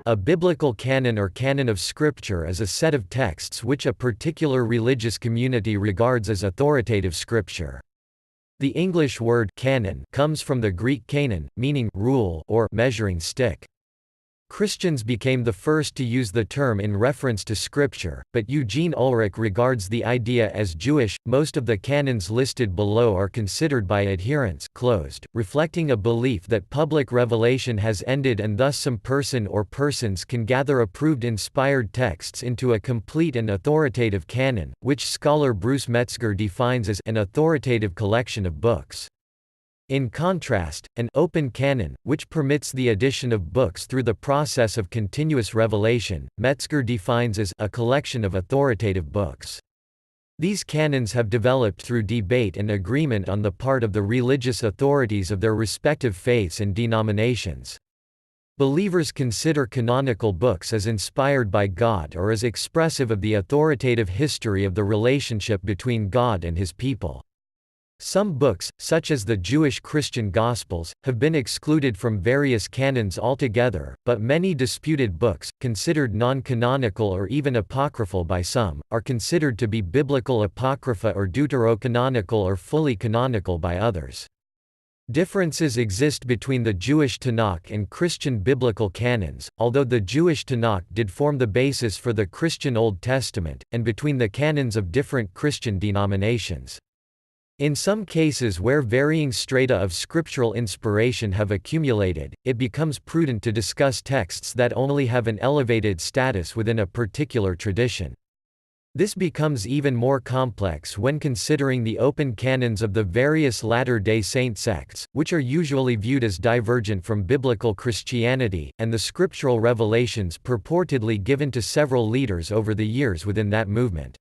A biblical canon or canon of Scripture is a set of texts which a particular religious community regards as authoritative scripture. The English word canon comes from the Greek kanon, meaning rule or measuring stick. Christians became the first to use the term in reference to Scripture, but Eugene Ulrich regards the idea as Jewish. Most of the canons listed below are considered by adherents closed, reflecting a belief that public revelation has ended and thus some person or persons can gather approved inspired texts into a complete and authoritative canon, which scholar Bruce Metzger defines as an authoritative collection of books. In contrast, an open canon, which permits the addition of books through the process of continuous revelation, Metzger defines as a collection of authoritative books. These canons have developed through debate and agreement on the part of the religious authorities of their respective faiths and denominations. Believers consider canonical books as inspired by God or as expressive of the authoritative history of the relationship between God and His people. Some books, such as the Jewish Christian Gospels, have been excluded from various canons altogether, but many disputed books, considered non-canonical or even apocryphal by some, are considered to be biblical apocrypha or deuterocanonical or fully canonical by others. Differences exist between the Jewish Tanakh and Christian biblical canons, although the Jewish Tanakh did form the basis for the Christian Old Testament, and between the canons of different Christian denominations. In some cases where varying strata of scriptural inspiration have accumulated, it becomes prudent to discuss texts that only have an elevated status within a particular tradition. This becomes even more complex when considering the open canons of the various Latter-day Saint sects, which are usually viewed as divergent from biblical Christianity, and the scriptural revelations purportedly given to several leaders over the years within that movement.